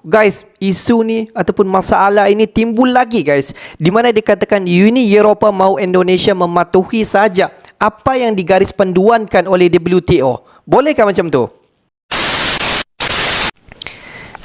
Guys, isu ni ataupun masalah ini timbul lagi guys, di mana dikatakan Uni Eropah mahu Indonesia mematuhi saja apa yang digaris panduankan oleh WTO. Bolehkah macam tu?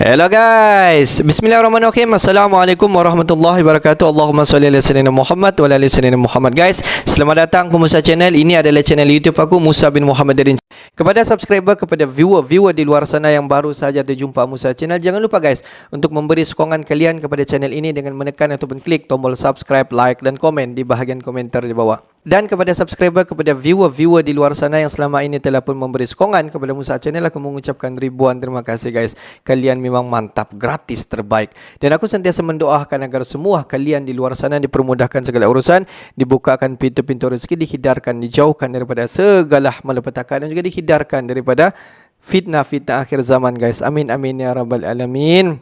Hello guys, bismillahirrahmanirrahim. Assalamualaikum warahmatullahi wabarakatuh. Allahumma salli ala sayyidina Muhammad wa ala ali sayyidina Muhammad. Guys, selamat datang ke Musa Channel. Ini adalah channel YouTube aku, Musa bin Muhammad Darin. Kepada subscriber, kepada viewer di luar sana yang baru saja terjumpa Musa Channel, jangan lupa guys untuk memberi sokongan kalian kepada channel ini dengan menekan ataupun klik tombol subscribe, like dan komen di bahagian komentar di bawah. Dan kepada subscriber, kepada viewer di luar sana yang selama ini telah pun memberi sokongan kepada Musa Channel, aku mengucapkan ribuan terima kasih guys. Kalian memang mantap, gratis, terbaik. Dan aku sentiasa mendoakan agar semua kalian di luar sana dipermudahkan segala urusan, dibukakan pintu-pintu rezeki, dihindarkan, dijauhkan daripada segala malapetaka, dan juga dihindarkan daripada fitnah-fitnah akhir zaman guys. Amin amin ya rabbal alamin.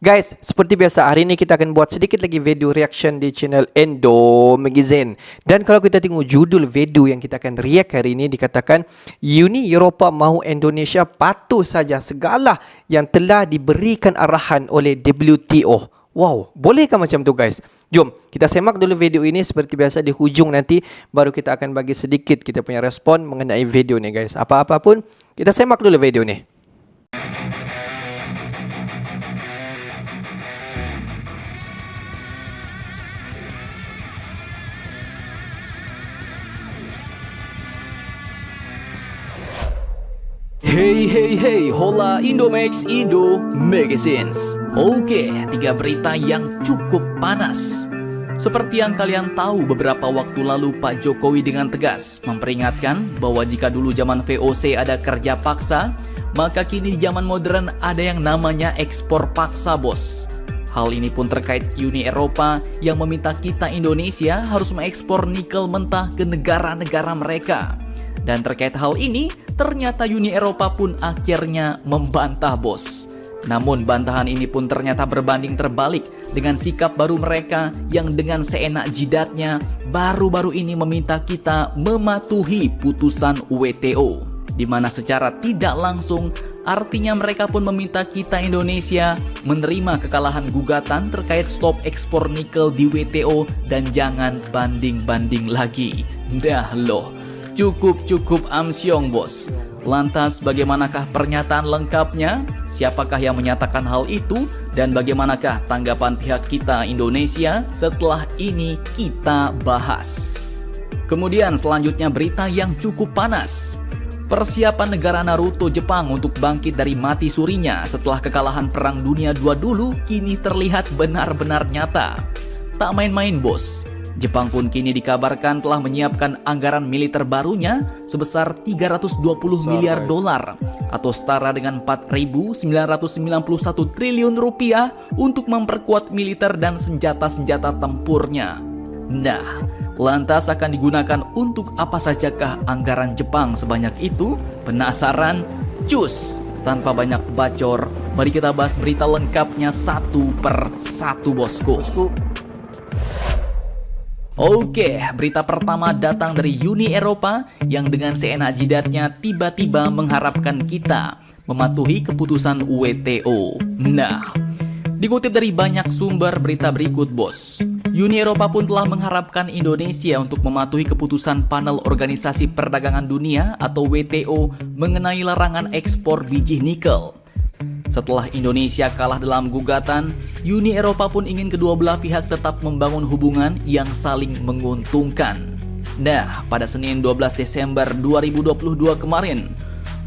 Guys, seperti biasa hari ini kita akan buat sedikit lagi video reaction di channel Endo Magazine. Dan kalau kita tengok judul video yang kita akan react hari ini, dikatakan Uni Eropah mahu Indonesia patuh saja segala yang telah diberikan arahan oleh WTO. Wow, bolehkah macam tu guys? Jom kita semak dulu video ini. Seperti biasa di hujung nanti baru kita akan bagi sedikit kita punya respon mengenai video ni guys. Apa-apa pun kita semak dulu video ni. Hey, hola Indomax Indo Magazines. Oke, 3 berita yang cukup panas. Seperti yang kalian tahu, beberapa waktu lalu Pak Jokowi dengan tegas memperingatkan bahwa jika dulu zaman VOC ada kerja paksa, maka kini di zaman modern ada yang namanya ekspor paksa bos. Hal ini pun terkait Uni Eropah yang meminta kita Indonesia harus mengekspor nikel mentah ke negara-negara mereka. Dan terkait hal ini, ternyata Uni Eropah pun akhirnya membantah bos. Namun bantahan ini pun ternyata berbanding terbalik dengan sikap baru mereka yang dengan seenak jidatnya baru-baru ini meminta kita mematuhi putusan WTO. Di mana secara tidak langsung artinya mereka pun meminta kita Indonesia menerima kekalahan gugatan terkait stop ekspor nikel di WTO dan jangan banding-banding lagi. Dah loh. Cukup amsyong bos. Lantas bagaimanakah pernyataan lengkapnya? Siapakah yang menyatakan hal itu? Dan bagaimanakah tanggapan pihak kita Indonesia? Setelah ini kita bahas. Kemudian selanjutnya berita yang cukup panas. Persiapan negara Naruto Jepang untuk bangkit dari mati surinya setelah kekalahan Perang Dunia II dulu kini terlihat benar-benar nyata. Tak main-main bos. Jepang pun kini dikabarkan telah menyiapkan anggaran militer barunya sebesar 320 miliar dolar atau setara dengan 4.991 triliun rupiah untuk memperkuat militer dan senjata-senjata tempurnya. Nah, lantas akan digunakan untuk apa sajakah anggaran Jepang sebanyak itu? Penasaran? Cus! Tanpa banyak bacor, mari kita bahas berita lengkapnya satu per satu bosku. Oke, berita pertama datang dari Uni Eropah yang dengan seenak jidatnya tiba-tiba mengharapkan kita mematuhi keputusan WTO. Nah, dikutip dari banyak sumber berita berikut bos. Uni Eropah pun telah mengharapkan Indonesia untuk mematuhi keputusan Panel Organisasi Perdagangan Dunia atau WTO mengenai larangan ekspor biji nikel. Setelah Indonesia kalah dalam gugatan, Uni Eropah pun ingin kedua belah pihak tetap membangun hubungan yang saling menguntungkan. Nah, pada Senin 12 Desember 2022 kemarin,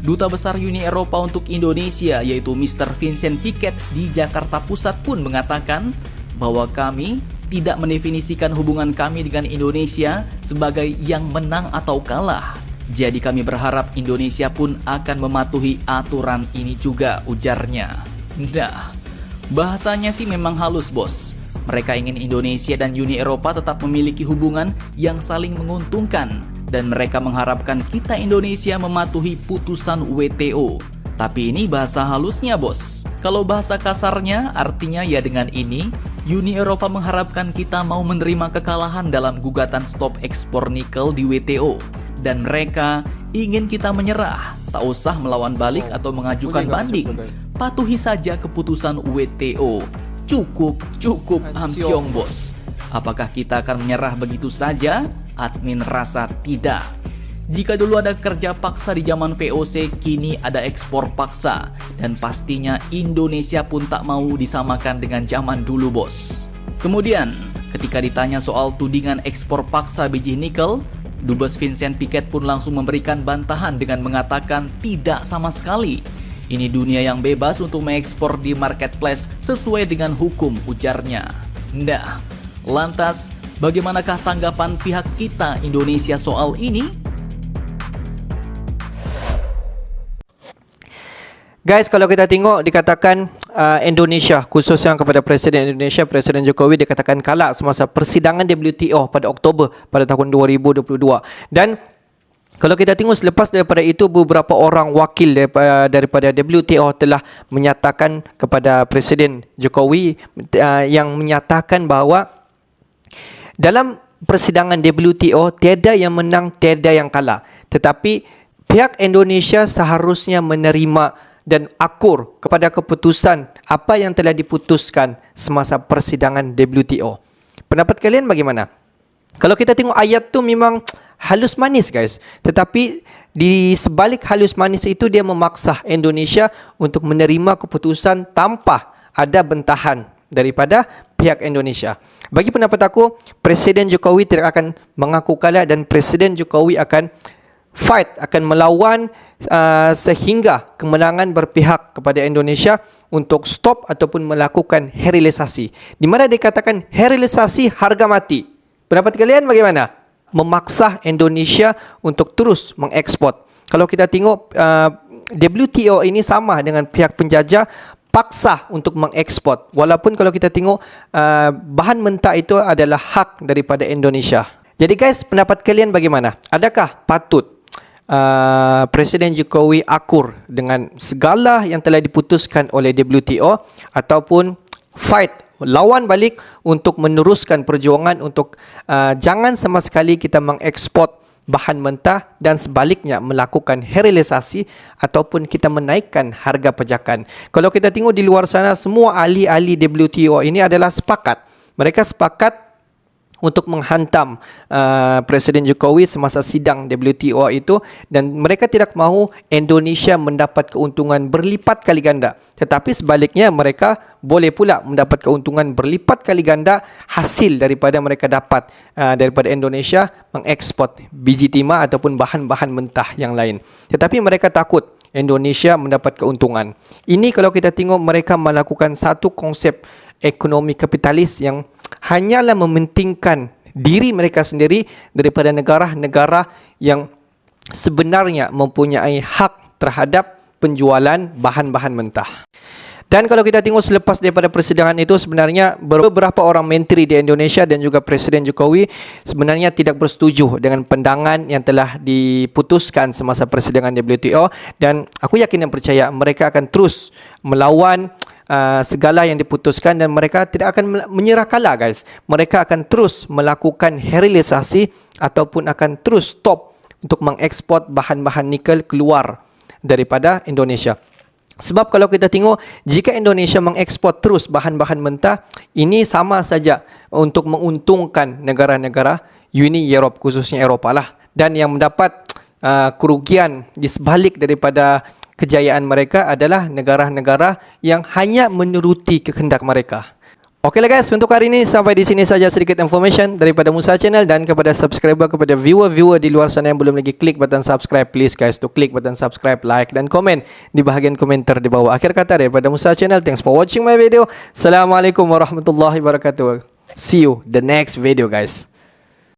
Duta Besar Uni Eropah untuk Indonesia yaitu Mr. Vincent Piquet di Jakarta Pusat pun mengatakan bahwa kami tidak mendefinisikan hubungan kami dengan Indonesia sebagai yang menang atau kalah. Jadi kami berharap Indonesia pun akan mematuhi aturan ini juga, ujarnya. Nah, bahasanya sih memang halus bos. Mereka ingin Indonesia dan Uni Eropah tetap memiliki hubungan yang saling menguntungkan. Dan mereka mengharapkan kita Indonesia mematuhi putusan WTO. Tapi ini bahasa halusnya bos. Kalau bahasa kasarnya artinya ya dengan ini, Uni Eropah mengharapkan kita mau menerima kekalahan dalam gugatan stop ekspor nikel di WTO. Dan mereka ingin kita menyerah, tak usah melawan balik atau mengajukan banding. patuhi saja keputusan WTO. Cukup amsyong bos. Apakah kita akan menyerah begitu saja? Admin rasa tidak. Jika dulu ada kerja paksa di zaman VOC, kini ada ekspor paksa. Dan pastinya Indonesia pun tak mau disamakan dengan zaman dulu bos. Kemudian, ketika ditanya soal tudingan ekspor paksa biji nikel, Dubes Vincent Piquet pun langsung memberikan bantahan dengan mengatakan tidak sama sekali. Ini dunia yang bebas untuk mengekspor di marketplace sesuai dengan hukum, ujarnya. Nah, lantas bagaimanakah tanggapan pihak kita Indonesia soal ini? Guys, kalau kita tengok dikatakan Indonesia, khususnya kepada Presiden Indonesia, Presiden Jokowi dikatakan kalah semasa persidangan WTO pada Oktober pada tahun 2022. Dan kalau kita tengok selepas daripada itu, beberapa orang wakil daripada WTO telah menyatakan kepada Presiden Jokowi yang menyatakan bahawa dalam persidangan WTO tiada yang menang, tiada yang kalah. Tetapi pihak Indonesia seharusnya menerima dan akur kepada keputusan apa yang telah diputuskan semasa persidangan WTO. Pendapat kalian bagaimana? Kalau kita tengok ayat tu memang halus manis guys. Tetapi di sebalik halus manis itu dia memaksa Indonesia untuk menerima keputusan tanpa ada bentahan daripada pihak Indonesia. Bagi pendapat aku, Presiden Jokowi tidak akan mengaku kalah dan Presiden Jokowi akan fight, akan melawan sehingga kemenangan berpihak kepada Indonesia untuk stop ataupun melakukan herilisasi. Di mana dikatakan herilisasi harga mati. Pendapat kalian bagaimana? Memaksa Indonesia untuk terus mengekspor. Kalau kita tengok WTO ini sama dengan pihak penjajah, paksa untuk mengekspor. Walaupun kalau kita tengok bahan mentah itu adalah hak daripada Indonesia. Jadi guys, pendapat kalian bagaimana? Adakah patut Presiden Jokowi akur dengan segala yang telah diputuskan oleh WTO ataupun fight, lawan balik untuk meneruskan perjuangan untuk jangan sama sekali kita mengekspor bahan mentah dan sebaliknya melakukan herilisasi ataupun kita menaikkan harga pajakan. Kalau kita tengok di luar sana, semua ahli-ahli WTO ini adalah sepakat. Mereka sepakat untuk menghantam Presiden Jokowi semasa sidang WTO itu, dan mereka tidak mahu Indonesia mendapat keuntungan berlipat kali ganda. Tetapi sebaliknya mereka boleh pula mendapat keuntungan berlipat kali ganda hasil daripada mereka dapat daripada Indonesia mengekspor biji timah ataupun bahan-bahan mentah yang lain. Tetapi mereka takut Indonesia mendapat keuntungan. Ini kalau kita tengok mereka melakukan satu konsep ekonomi kapitalis yang hanyalah mementingkan diri mereka sendiri daripada negara-negara yang sebenarnya mempunyai hak terhadap penjualan bahan-bahan mentah. Dan kalau kita tengok selepas daripada persidangan itu, sebenarnya beberapa orang menteri di Indonesia dan juga Presiden Jokowi sebenarnya tidak bersetuju dengan pandangan yang telah diputuskan semasa persidangan WTO, dan aku yakin dan percaya mereka akan terus melawan segala yang diputuskan dan mereka tidak akan menyerah kalah guys. Mereka akan terus melakukan herilisasi ataupun akan terus stop untuk mengekspor bahan-bahan nikel keluar daripada Indonesia. Sebab kalau kita tengok, jika Indonesia mengekspor terus bahan-bahan mentah, ini sama saja untuk menguntungkan negara-negara Uni Europe, khususnya Eropah lah. Dan yang mendapat kerugian di sebalik daripada kejayaan mereka adalah negara-negara yang hanya menuruti kehendak mereka. Okeylah guys, untuk hari ini sampai di sini saja sedikit information daripada Musa Channel, dan kepada subscriber, kepada viewer-viewer di luar sana yang belum lagi klik button subscribe, please guys to klik button subscribe, like dan komen di bahagian komentar di bawah. Akhir kata daripada Musa Channel, thanks for watching my video. Assalamualaikum warahmatullahi wabarakatuh. See you the next video guys.